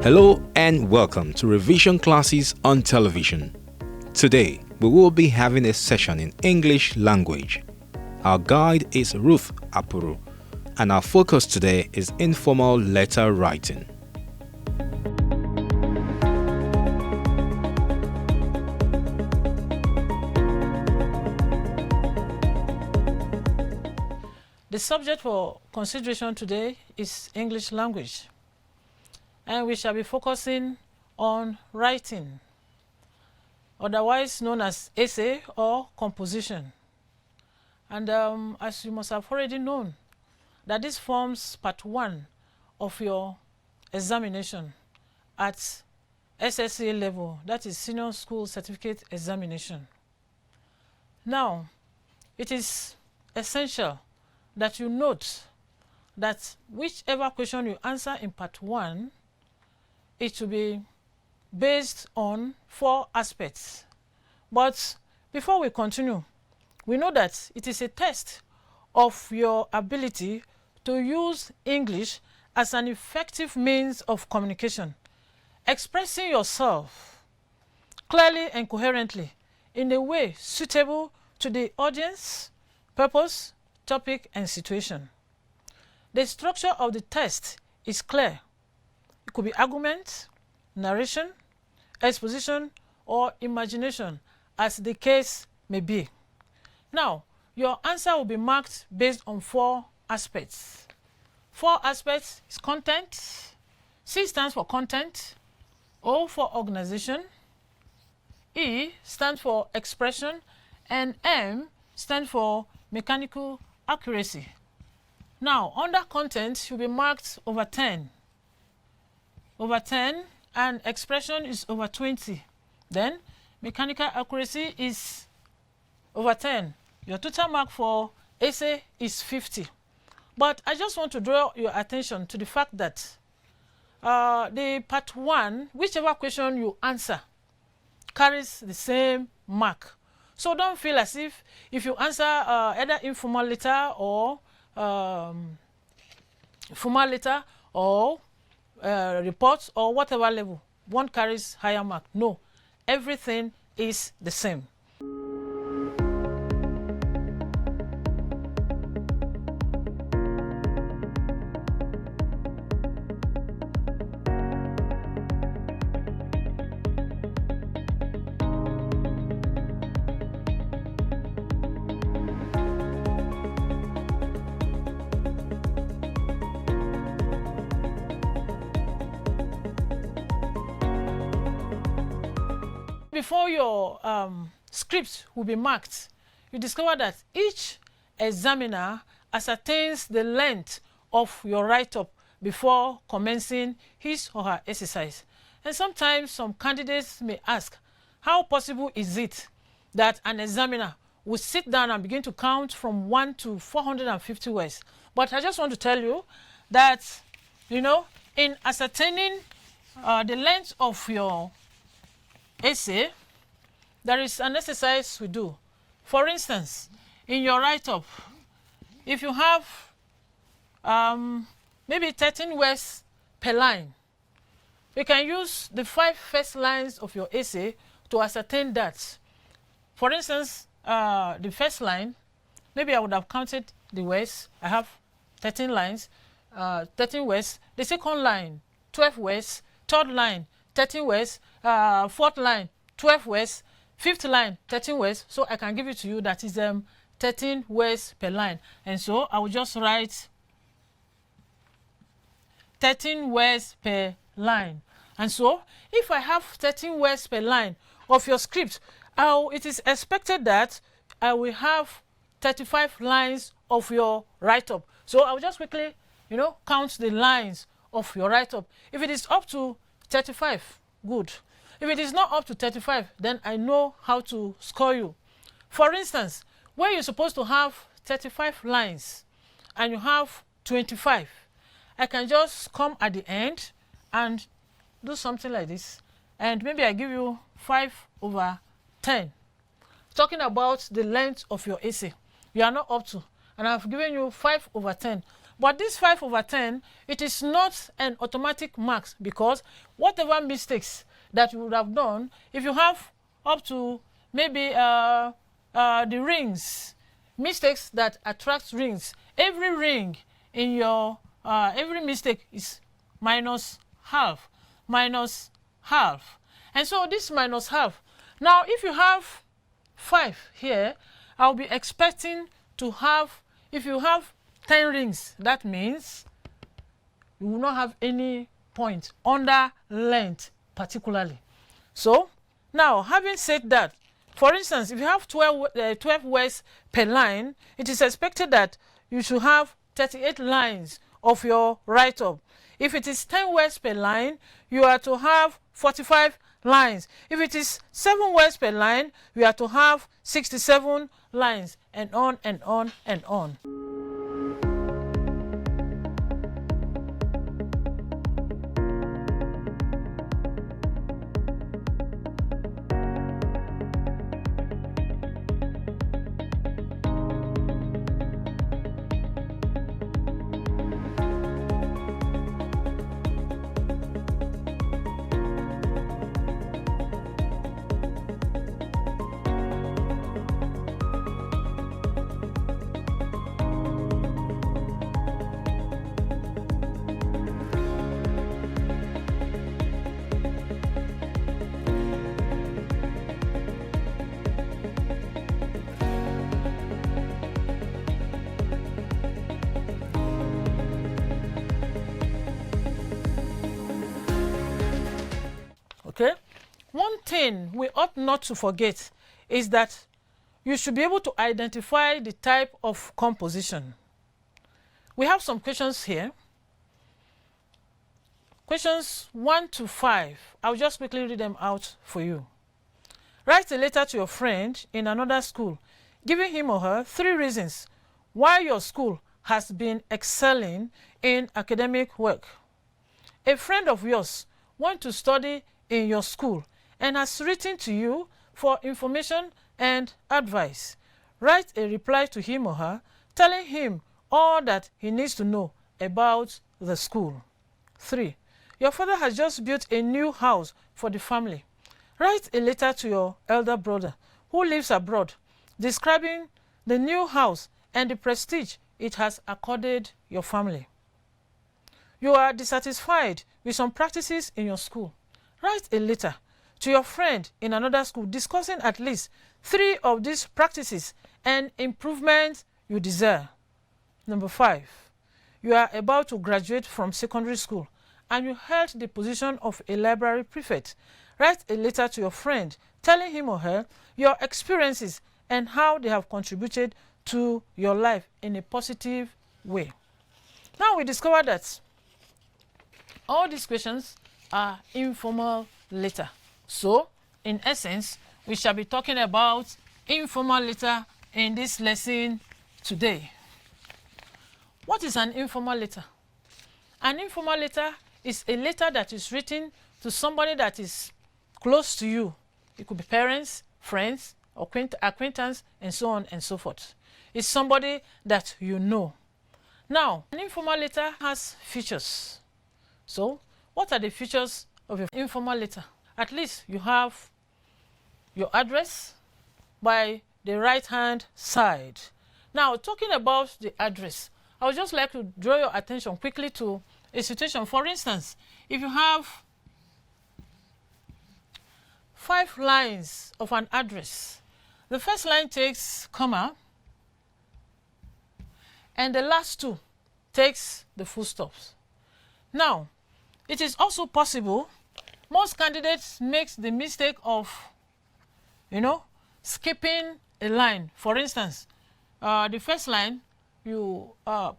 Hello and welcome to revision classes on television. Today, we will be having a session in English language. Our guide is Ruth Apuru, and our focus today is informal letter writing. The subject for consideration today is English language, and we shall be focusing on writing, otherwise known as essay or composition. And as you must have already known, that this forms part 1 of your examination at SSA level, that is Senior School Certificate Examination. Now, it is essential that you note that whichever question you answer in part 1, it should be based on 4 aspects. But before we continue, we know that it is a test of your ability to use English as an effective means of communication, expressing yourself clearly and coherently in a way suitable to the audience, purpose, topic, and situation. The structure of the test is clear. It could be argument, narration, exposition, or imagination, as the case may be. Now, your answer will be marked based on 4 aspects. 4 aspects is content. C stands for content. O for organization. E stands for expression. And M stands for mechanical accuracy. Now, under content, you'll be marked over 10. Over 10, and expression is over 20. Then, mechanical accuracy is over 10. Your total mark for essay is 50. But I just want to draw your attention to the fact that the part 1, whichever question you answer, carries the same mark. So don't feel as if you answer either informal letter or formal letter or reports or whatever level, one carries higher mark. No, everything is the same. Before your script will be marked, you discover that each examiner ascertains the length of your write-up before commencing his or her exercise. And sometimes some candidates may ask, how possible is it that an examiner will sit down and begin to count from 1 to 450 words? But I just want to tell you that, in ascertaining the length of your essay, there is an exercise we do. For instance, in your write-up, if you have maybe 13 words per line, you can use the 5 first lines of your essay to ascertain that. For instance, the first line, maybe I would have counted the words. I have 13 lines, 13 words. The second line, 12 words. Third line, 13 words. Fourth line, 12 words. Fifth line, 13 words. So I can give it to you. That is 13 words per line. And so I will just write 13 words per line. And so if I have 13 words per line of your script, it is expected that I will have 35 lines of your write-up. So I will just quickly, count the lines of your write-up. If it is up to 35, good. If it is not up to 35, then I know how to score you. For instance, when you're supposed to have 35 lines and you have 25, I can just come at the end and do something like this. And maybe I give you 5/10. Talking about the length of your essay. You are not up to. And I've given you 5/10. But this 5/10, it is not an automatic mark, because whatever mistakes that you would have done, if you have up to maybe the rings, mistakes that attract rings, every ring in your, every mistake is minus half, minus half. And so this minus half. Now, if you have 5 here, I'll be expecting to have, if you have 10 rings, that means you will not have any point under length particularly. So now, having said that, for instance, if you have 12 words per line, it is expected that you should have 38 lines of your write-up. If it is 10 words per line, you are to have 45 lines. If it is 7 words per line, you are to have 67 lines, and on and on and on. Okay? One thing we ought not to forget is that you should be able to identify the type of composition. We have some questions here. Questions 1 to 5. I'll just quickly read them out for you. Write a letter to your friend in another school, giving him or her 3 reasons why your school has been excelling in academic work. A friend of yours wants to study in your school and has written to you for information and advice. Write a reply to him or her, telling him all that he needs to know about the school. 3. Your father has just built a new house for the family. Write a letter to your elder brother who lives abroad, describing the new house and the prestige it has accorded your family. You are dissatisfied with some practices in your school. Write a letter to your friend in another school discussing at least 3 of these practices and improvements you desire. Number 5. You are about to graduate from secondary school and you held the position of a library prefect. Write a letter to your friend telling him or her your experiences and how they have contributed to your life in a positive way. Now we discover that all these questions are informal letter. So, in essence, we shall be talking about informal letter in this lesson today. What is an informal letter? An informal letter is a letter that is written to somebody that is close to you. It could be parents, friends, acquaintance, and so on and so forth. It's somebody that you know. Now, an informal letter has features. So, what are the features of an informal letter? At least you have your address by the right-hand side. Now, talking about the address, I would just like to draw your attention quickly to a situation. For instance, if you have 5 lines of an address, the first line takes comma, and the last 2 takes the full stops. Now, it is also possible, most candidates make the mistake of, skipping a line. For instance, the first line, you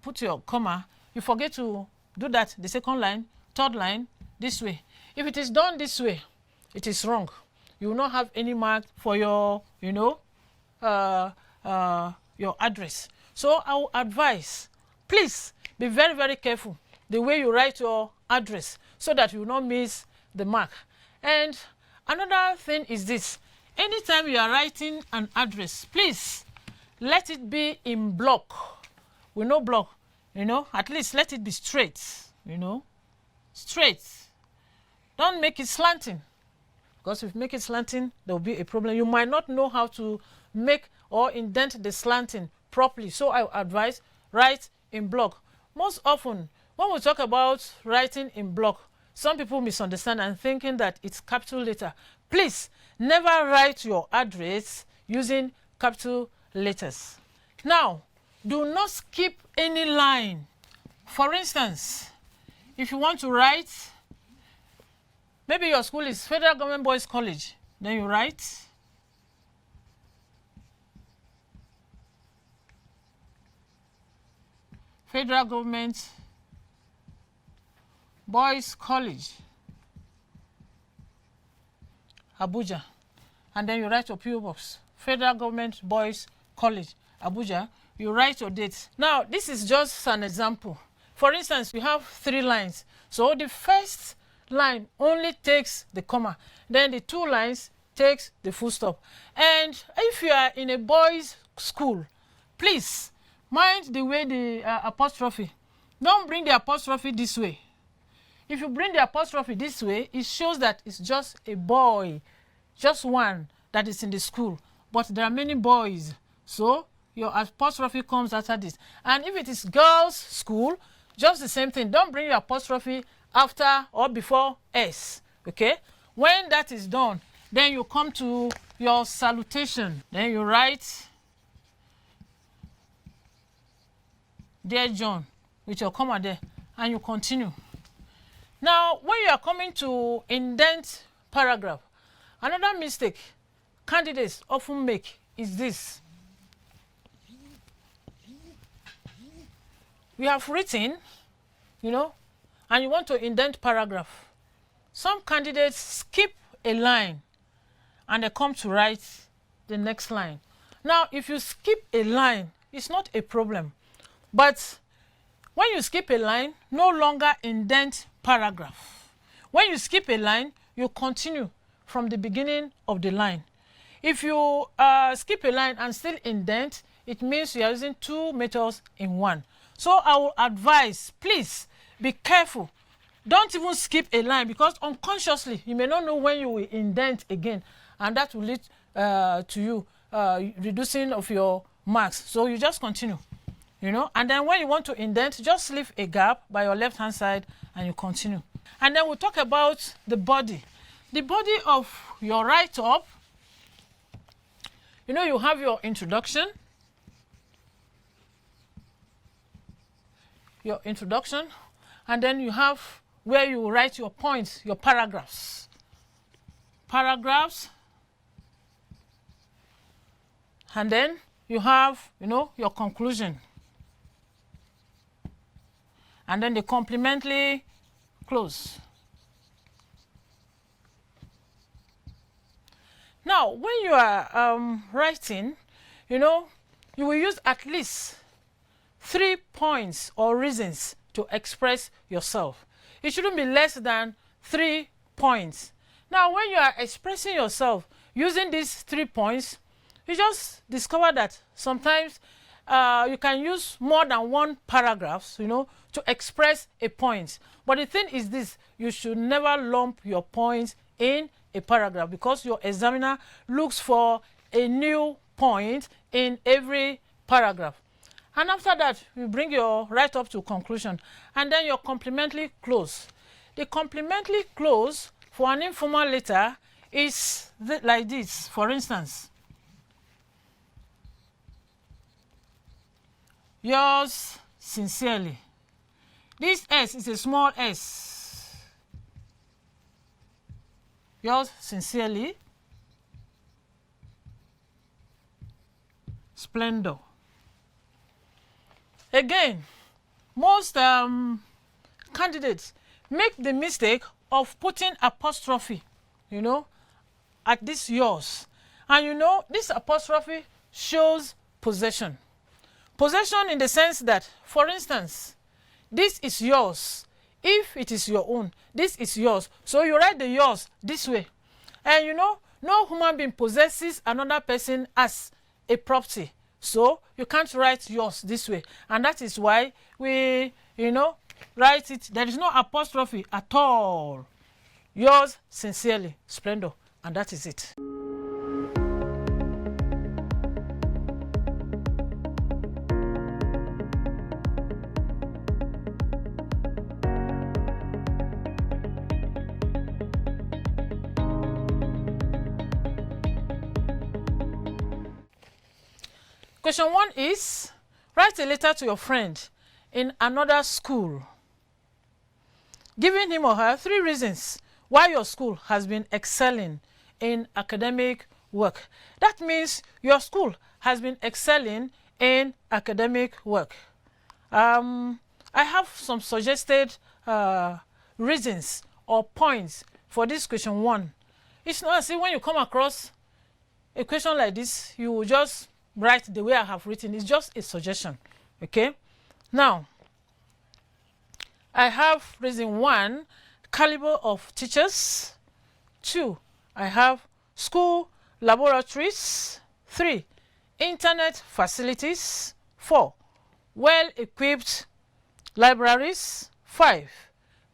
put your comma, you forget to do that, the second line, third line, this way. If it is done this way, it is wrong. You will not have any mark for your, your address. So I will advise, please be very, very careful the way you write your address so that you will not miss the mark. And another thing is this. Anytime you are writing an address, please let it be in block. We know block, at least let it be straight, straight. Don't make it slanting, because if you make it slanting, there will be a problem. You might not know how to make or indent the slanting properly. So I advise write in block. Most often, when we talk about writing in block, some people misunderstand and thinking that it's capital letter. Please, never write your address using capital letters. Now, do not skip any line. For instance, if you want to write, maybe your school is Federal Government Boys College, then you write Federal Government Boys College, Abuja, and then you write your PO Box, Federal Government Boys College, Abuja. You write your date. Now, this is just an example. For instance, you have 3 lines. So the first line only takes the comma. Then the 2 lines takes the full stop. And if you are in a boys' school, please mind the way the apostrophe. Don't bring the apostrophe this way. If you bring the apostrophe this way, it shows that it's just a boy, just one that is in the school. But there are many boys. So your apostrophe comes after this. And if it is girls' school, just the same thing. Don't bring your apostrophe after or before S. Okay? When that is done, then you come to your salutation. Then you write, Dear John, with your comma there, and you continue. Now, when you are coming to indent paragraph, another mistake candidates often make is this. You have written, and you want to indent paragraph. Some candidates skip a line and they come to write the next line. Now, if you skip a line, it's not a problem. But when you skip a line, no longer indent paragraph. When you skip a line, you continue from the beginning of the line. If you skip a line and still indent, it means you are using 2 methods in one. So I will advise, please be careful. Don't even skip a line, because unconsciously you may not know when you will indent again, and that will lead to you reducing of your marks. So you just continue, and then when you want to indent, just leave a gap by your left hand side and you continue. And then we'll talk about the body. The body of your write-up, you have your introduction, and then you have where you write your points, your paragraphs. And then you have, your conclusion. And then the complementary close. Now, when you are writing, you will use at least 3 points or reasons to express yourself. It shouldn't be less than 3 points. Now, when you are expressing yourself using these 3 points, you just discover that sometimes you can use more than 1 paragraph, to express a point. But the thing is this, you should never lump your points in a paragraph, because your examiner looks for a new point in every paragraph. And after that, you bring your write-up to conclusion, and then your complementary close. The complementary close for an informal letter is like this. For instance, yours sincerely. This S is a small s. Yours sincerely, Splendor. Again, most candidates make the mistake of putting apostrophe, at this yours. And this apostrophe shows possession. Possession in the sense that, for instance, this is yours. If it is your own, this is yours. So you write the yours this way. And no human being possesses another person as a property. So you can't write yours this way. And that is why we, write it. There is no apostrophe at all. Yours sincerely, Splendor. And that is it. Question 1 is, write a letter to your friend in another school, giving him or her 3 reasons why your school has been excelling in academic work. That means your school has been excelling in academic work. I have some suggested reasons or points for this question 1. It's not as if when you come across a question like this, you will just write the way I have written. It's just a suggestion. Okay? Now, I have reason 1, caliber of teachers. 2, I have school laboratories. 3, internet facilities. 4, well-equipped libraries. 5,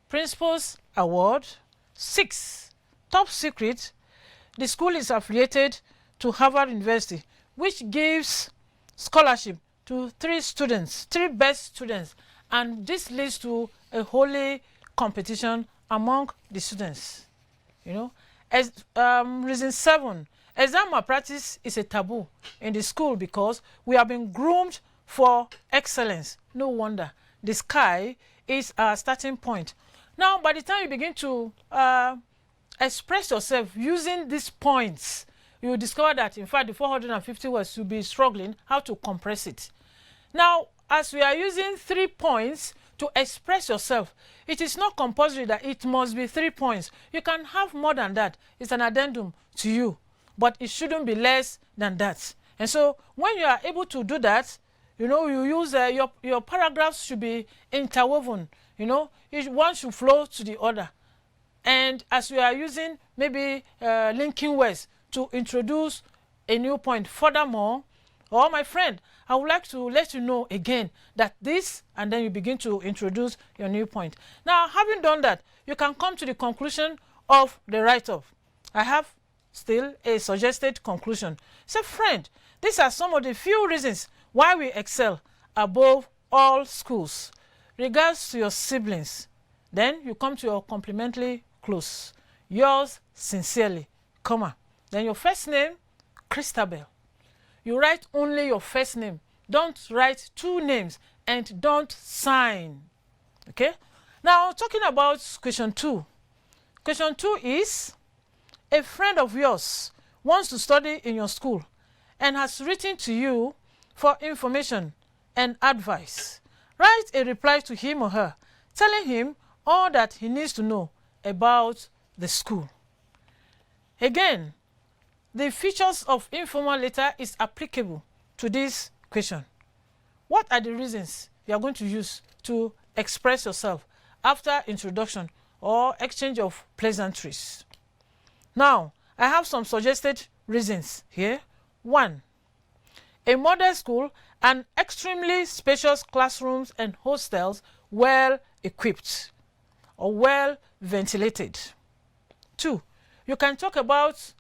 principal's award. 6, top secret. The school is affiliated to Harvard University, which gives scholarship to 3 best students, and this leads to a holy competition among the students. As reason 7, exam malpractice is a taboo in the school because we have been groomed for excellence. No wonder the sky is our starting point. Now, by the time you begin to express yourself using these points, you will discover that, in fact, the 450 words, you'll be struggling how to compress it. Now, as we are using 3 points to express yourself, it is not compulsory that it must be 3 points. You can have more than that. It's an addendum to you, but it shouldn't be less than that. And so when you are able to do that, you use your paragraphs should be interwoven. One should flow to the other. And as we are using maybe linking words to introduce a new point. Furthermore, my friend, I would like to let you know again that this, and then you begin to introduce your new point. Now, having done that, you can come to the conclusion of the write-up. I have still a suggested conclusion. Say, friend, these are some of the few reasons why we excel above all schools. Regards to your siblings. Then you come to your complimentary close. Yours sincerely, comma. Then your first name, Christabel. You write only your first name. Don't write 2 names and don't sign. Okay? Now, talking about question 2. Question 2 is, a friend of yours wants to study in your school and has written to you for information and advice. Write a reply to him or her, telling him all that he needs to know about the school. Again, the features of informal letter is applicable to this question. What are the reasons you are going to use to express yourself after introduction or exchange of pleasantries? Now, I have some suggested reasons here. 1, a modern school and extremely spacious classrooms and hostels well equipped or well ventilated. 2, you can talk about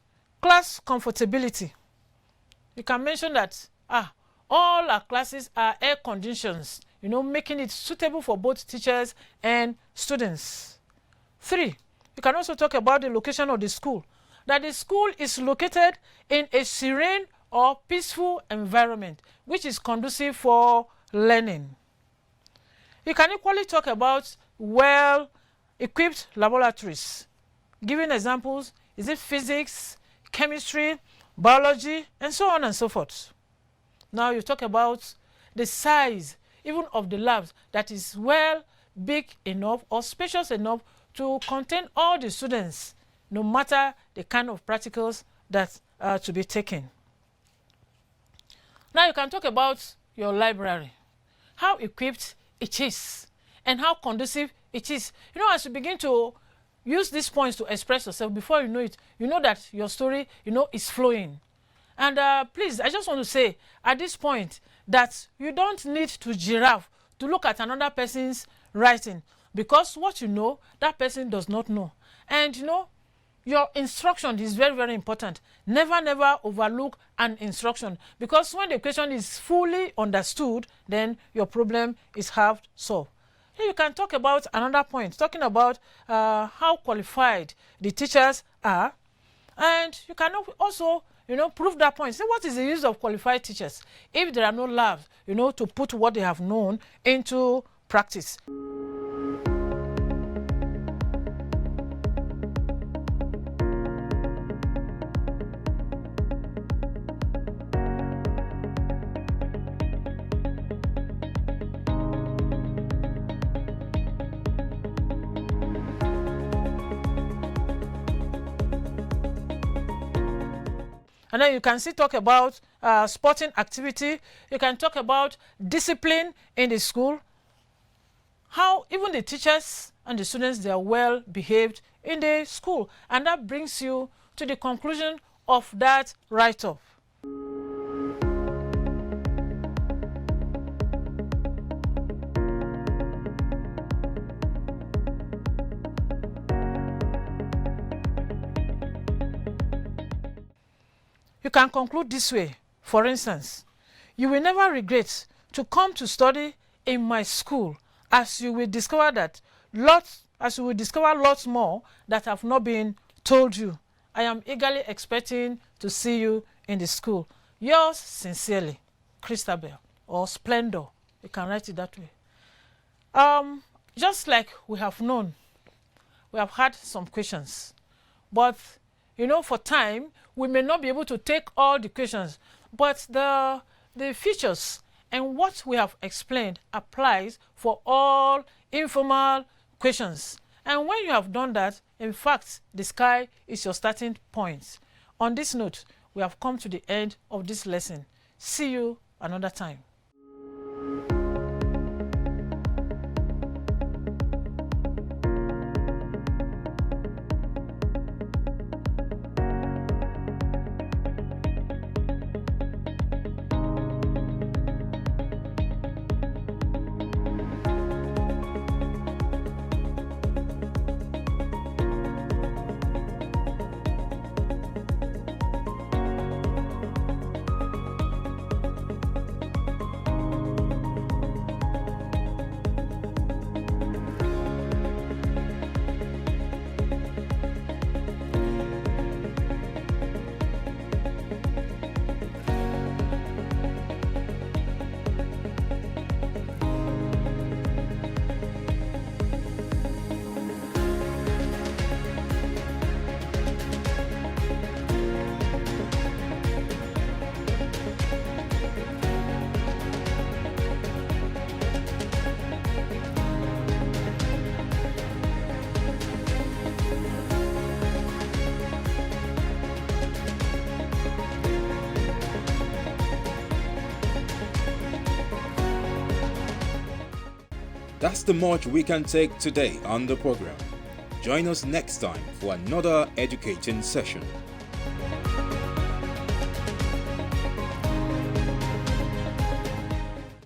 class comfortability. You can mention that all our classes are air conditions, making it suitable for both teachers and students. 3, you can also talk about the location of the school, that the school is located in a serene or peaceful environment, which is conducive for learning. You can equally talk about well-equipped laboratories. Giving examples, is it physics, chemistry, biology, and so on and so forth. Now you talk about the size even of the labs, that is big enough or spacious enough to contain all the students, no matter the kind of practicals that are to be taken. Now you can talk about your library, how equipped it is and how conducive it is. As you begin to use these points to express yourself, before you know it, you know that your story, is flowing. And please, I just want to say at this point that you don't need to giraffe to look at another person's writing, because what you know, that person does not know. And your instruction is very, very important. Never overlook an instruction, because when the question is fully understood, then your problem is half solved. Here you can talk about another point, talking about how qualified the teachers are, and you can also prove that point. Say, what is the use of qualified teachers if there are no labs to put what they have known into practice? And then you can still talk about sporting activity. You can talk about discipline in the school. How even the teachers and the students, they are well behaved in the school. And that brings you to the conclusion of that write-up. You can conclude this way. For instance, you will never regret to come to study in my school, as you will discover lots more that have not been told you. I am eagerly expecting to see you in the school. Yours sincerely, Christabel, or Splendor. You can write it that way. Just like we have known, we have had some questions, but for time, we may not be able to take all the questions, but the features and what we have explained applies for all informal questions. And when you have done that, in fact, the sky is your starting point. On this note, we have come to the end of this lesson. See you another time. That's the much we can take today on the program. Join us next time for another educating session.